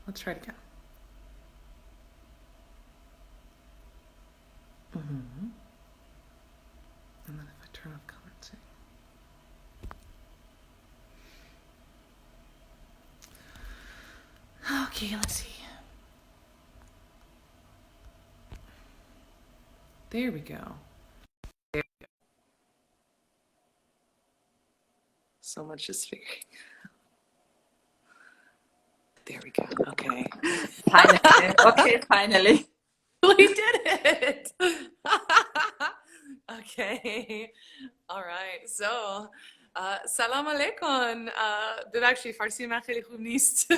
Let's try it again. Mm-hmm. And then if I turn off commenting. Okay, let's see. There we go. So much just figuring. There we go. Okay. Finally. Okay, finally. We did it. Okay. All right. So, salam alaikum. ببخشید فارسی من خیلی خوب نیست.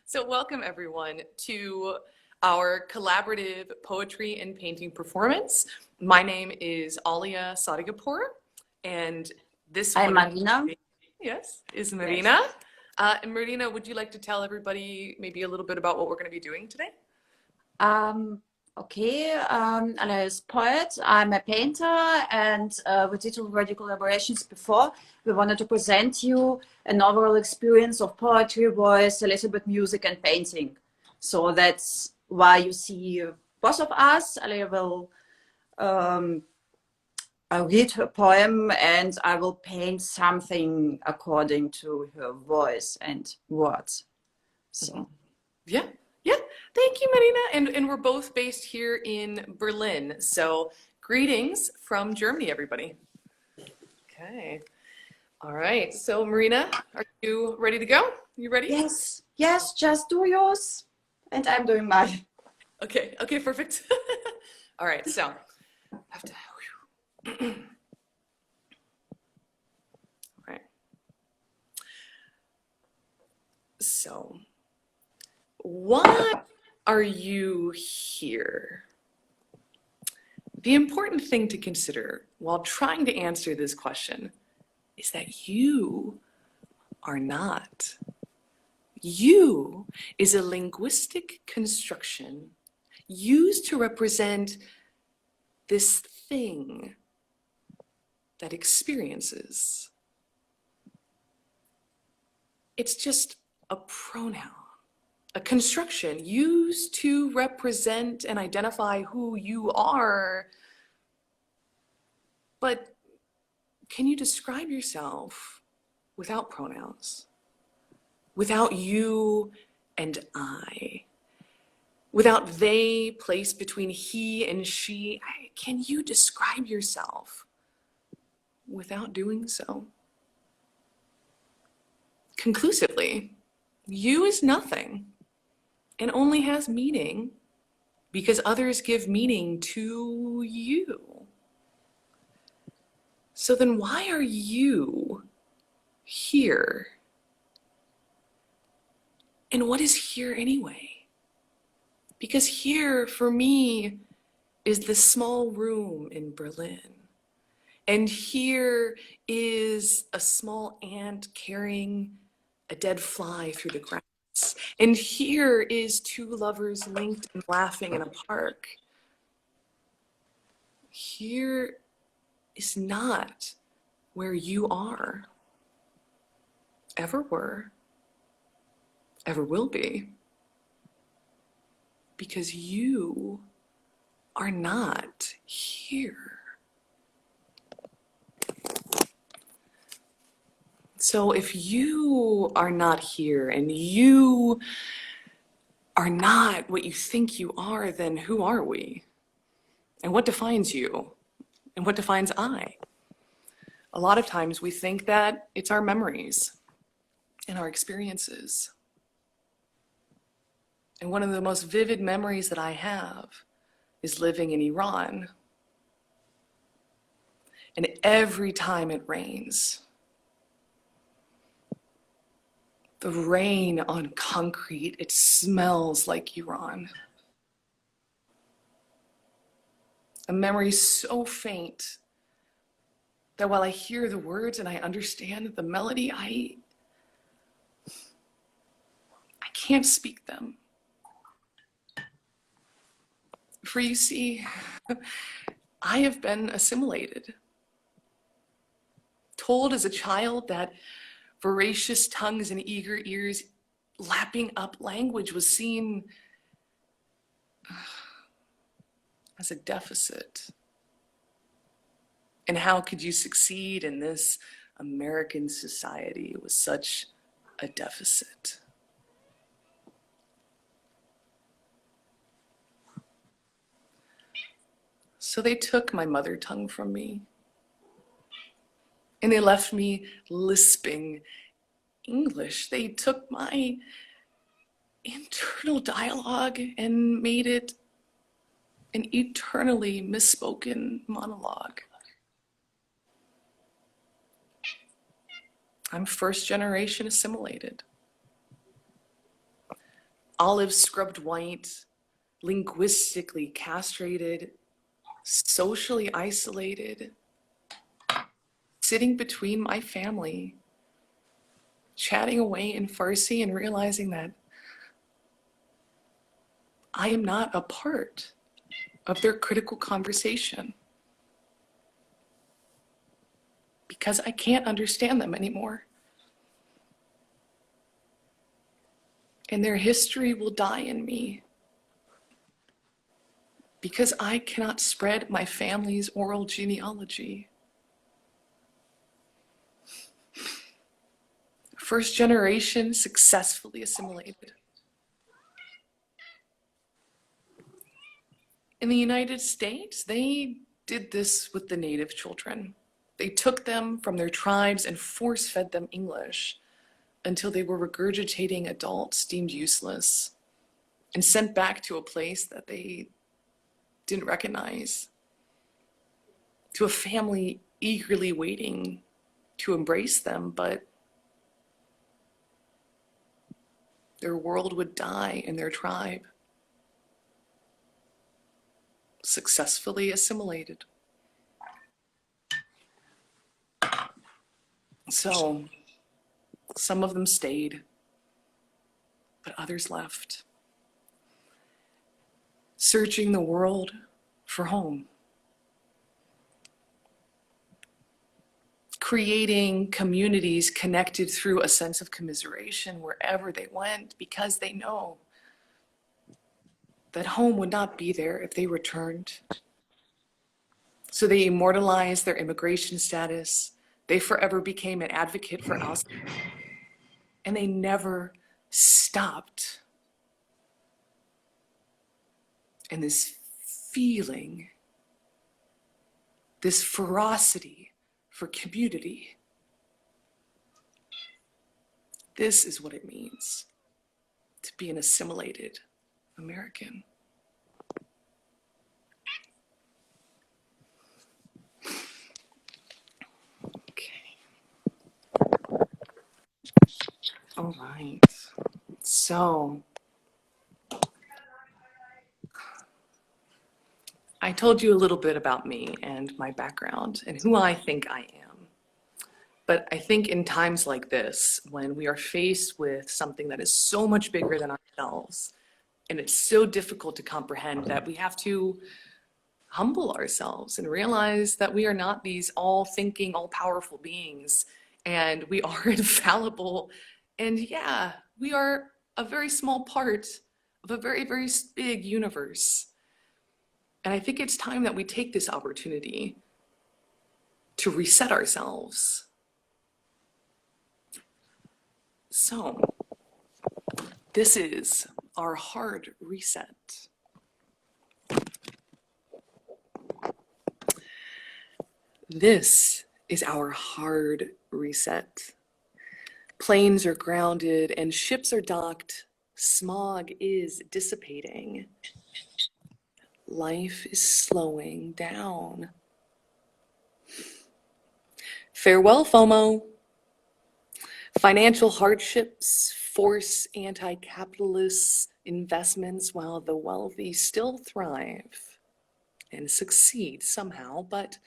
So welcome everyone to our collaborative poetry and painting performance. My name is Alia Sadigapur, and this I'm one, Marina. yes, is Marina. And Marina, would you like to tell everybody maybe a little bit about what we're going to be doing today? Okay, Alia is poet. I'm a painter, and we did already collaborations before. We wanted to present you an overall experience of poetry, voice, a little bit music and painting. So that's why you see both of us. Alia will I'll read her poem and I will paint something according to her voice and words. So, yeah. Thank you, Marina. And we're both based here in Berlin. So greetings from Germany, everybody. Okay. All right. So Marina, are you ready to go? You ready? yes, just do yours and I'm doing mine. Okay, perfect. All right, so I have to. All right. So, why are you here? The important thing to consider while trying to answer this question is that you are not. You is a linguistic construction used to represent this thing that experiences. It's just a pronoun, a construction used to represent and identify who you are. But can you describe yourself without pronouns? Without you and I? Without they placed between he and she? Can you describe yourself without doing so? Conclusively, you is nothing and only has meaning because others give meaning to you. So then why are you here? And what is here anyway? Because here for me is this small room in Berlin. And here is a small ant carrying a dead fly through the grass. And here is two lovers linked and laughing in a park. Here is not where you are, ever were, ever will be, because you are not here. So if you are not here and you are not what you think you are, then who are we? And what defines you? And what defines I? A lot of times we think that it's our memories and our experiences. And one of the most vivid memories that I have is living in Iran. And every time it rains, the rain on concrete, it smells like Iran. A memory so faint that while I hear the words and I understand the melody, I can't speak them. For you see, I have been assimilated, told as a child that voracious tongues and eager ears lapping up language was seen as a deficit. And how could you succeed in this American society with such a deficit? So they took my mother tongue from me, and they left me lisping English. They took my internal dialogue and made it an eternally misspoken monologue. I'm first generation assimilated. Olive scrubbed white, linguistically castrated, socially isolated, sitting between my family, chatting away in Farsi and realizing that I am not a part of their critical conversation because I can't understand them anymore. And their history will die in me because I cannot spread my family's oral genealogy. First generation successfully assimilated. In the United States, they did this with the native children. They took them from their tribes and force-fed them English until they were regurgitating adults deemed useless and sent back to a place that they didn't recognize, to a family eagerly waiting to embrace them, but their world would die in their tribe. Successfully assimilated. So some of them stayed, but others left, searching the world for home, creating communities connected through a sense of commiseration wherever they went, because they know that home would not be there if they returned. So they immortalized their immigration status. They forever became an advocate for us, and they never stopped. And this feeling, this ferocity for community, this is what it means to be an assimilated American. Okay. All right. So I told you a little bit about me and my background and who I think I am. But I think in times like this, when we are faced with something that is so much bigger than ourselves, and it's so difficult to comprehend, that we have to humble ourselves and realize that we are not these all-thinking, all-powerful beings, and we are infallible. And yeah, we are a very small part of a very, very big universe. And I think it's time that we take this opportunity to reset ourselves. So this is our hard reset. This is our hard reset. Planes are grounded and ships are docked. Smog is dissipating. Life is slowing down. Farewell, FOMO. Financial hardships force anti-capitalist investments while the wealthy still thrive and succeed somehow, but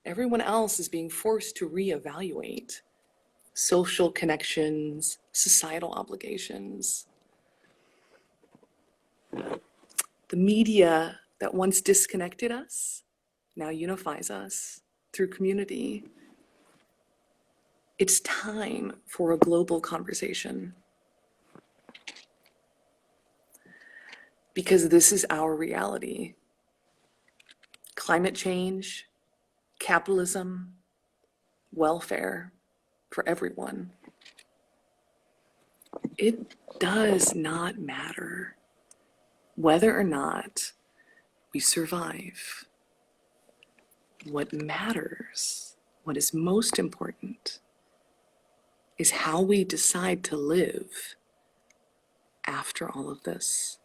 everyone else is being forced to reevaluate social connections, societal obligations. The media that once disconnected us now unifies us through community. It's time for a global conversation. Because this is our reality. Climate change, capitalism, welfare for everyone. It does not matter whether or not we survive. What matters, what is most important, is how we decide to live after all of this.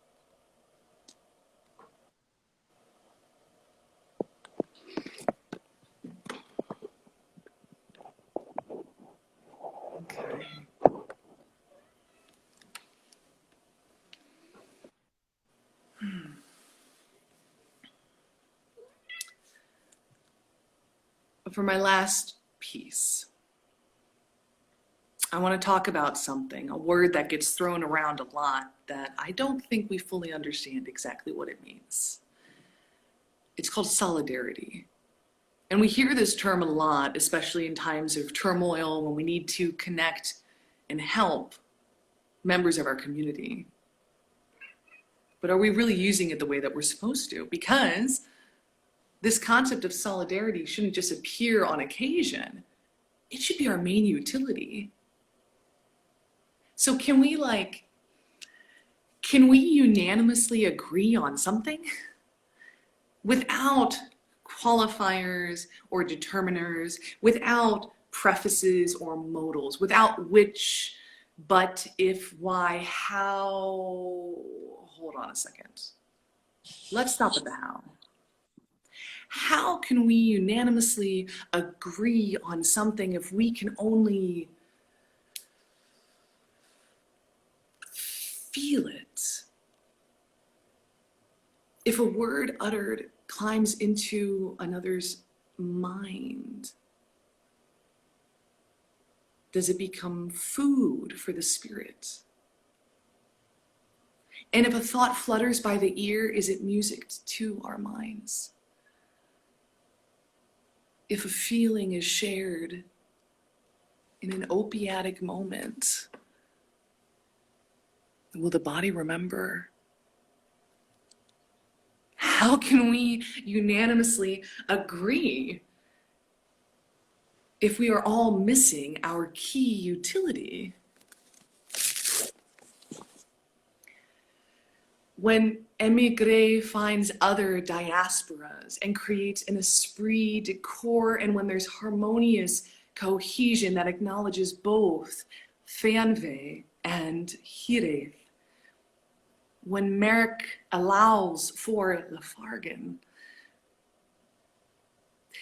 Okay. For my last piece, I want to talk about something, a word that gets thrown around a lot that I don't think we fully understand exactly what it means. It's called solidarity. And we hear this term a lot, especially in times of turmoil when we need to connect and help members of our community. But are we really using it the way that we're supposed to? Because this concept of solidarity shouldn't just appear on occasion. It should be our main utility. So can we unanimously agree on something without qualifiers or determiners, without prefaces or modals, without which, but, if, why, how? Hold on a second. Let's stop at the how. How can we unanimously agree on something if we can only feel it? If a word uttered climbs into another's mind, does it become food for the spirit? And if a thought flutters by the ear, is it music to our minds? If a feeling is shared in an opiatic moment, will the body remember? How can we unanimously agree if we are all missing our key utility? When émigré finds other diasporas and creates an esprit de corps, and when there's harmonious cohesion that acknowledges both Fernweh and Hireth, when Merrick allows for Lafargan,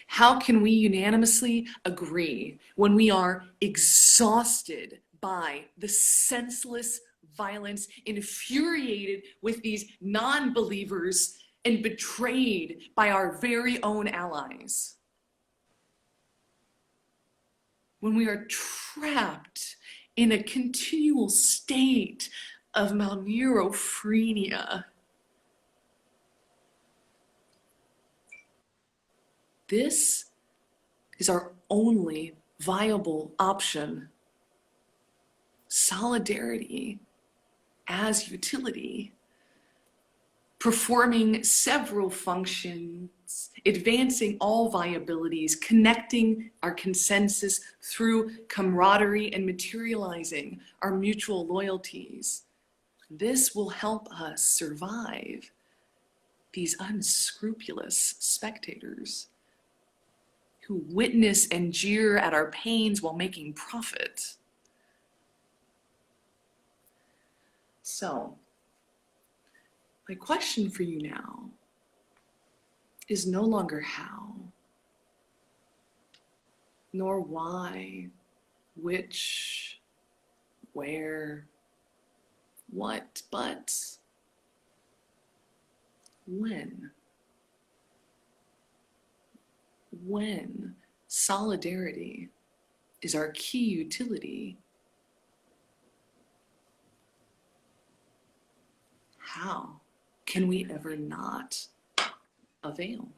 how can we unanimously agree when we are exhausted by the senseless violence, infuriated with these non-believers, and betrayed by our very own allies? When we are trapped in a continual state of malneurophrenia? This is our only viable option. Solidarity as utility, performing several functions, advancing all viabilities, connecting our consensus through camaraderie, and materializing our mutual loyalties. This will help us survive these unscrupulous spectators who witness and jeer at our pains while making profit. So, my question for you now is no longer how, nor why, which, where, what, but when. When solidarity is our key utility, how can we ever not avail?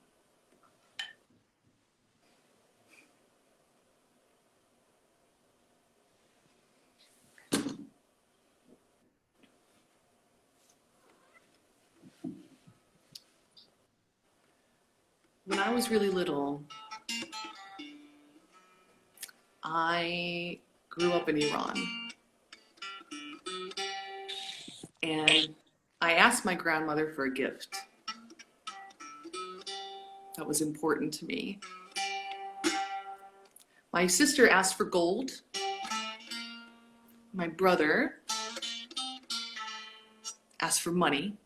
When I was really little, I grew up in Iran. And I asked my grandmother for a gift that was important to me. My sister asked for gold. My brother asked for money.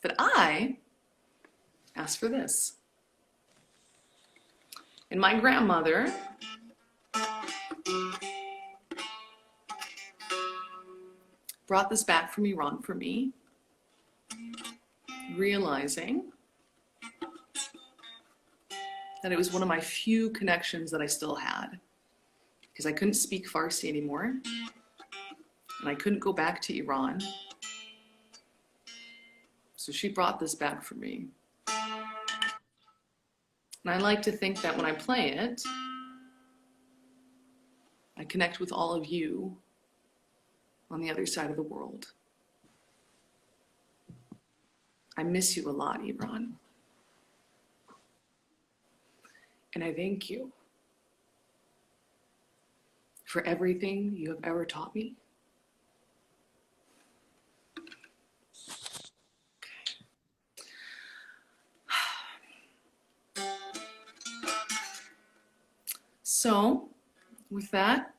But I asked for this. And my grandmother brought this back from Iran for me, realizing that it was one of my few connections that I still had, because I couldn't speak Farsi anymore, and I couldn't go back to Iran. So she brought this back for me. And I like to think that when I play it, I connect with all of you on the other side of the world. I miss you a lot, Iran. And I thank you for everything you have ever taught me. So, with that,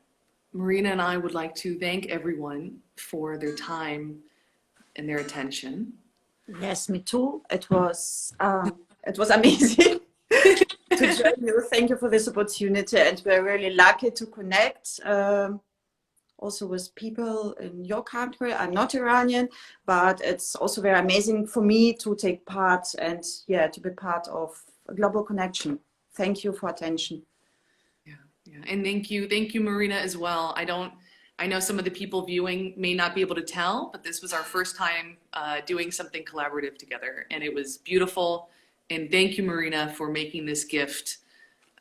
Marina and I would like to thank everyone for their time and their attention. Yes, me too. It was amazing to join you. Thank you for this opportunity, and we're really lucky to connect also with people in your country. I'm not Iranian, but it's also very amazing for me to take part and to be part of a global connection. Thank you for attention. Yeah, and thank you, Marina, as well. I know some of the people viewing may not be able to tell, but this was our first time doing something collaborative together, and it was beautiful. And thank you, Marina, for making this gift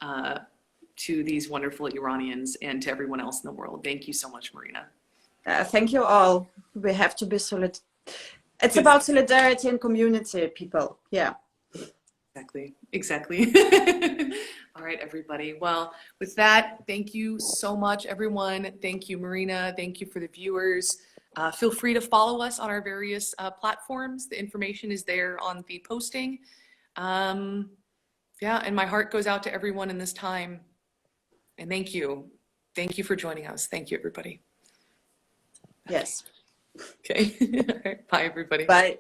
to these wonderful Iranians and to everyone else in the world. Thank you so much, Marina. Thank you all. We have to be solid. It's about solidarity and community, people. Yeah. Exactly. All right, everybody. Well, with that, thank you so much, everyone. Thank you, Marina. Thank you for the viewers. Feel free to follow us on our various platforms. The information is there on the posting. Yeah, and my heart goes out to everyone in this time. And thank you. Thank you for joining us. Thank you, everybody. Yes. Okay. All right. Bye, everybody. Bye.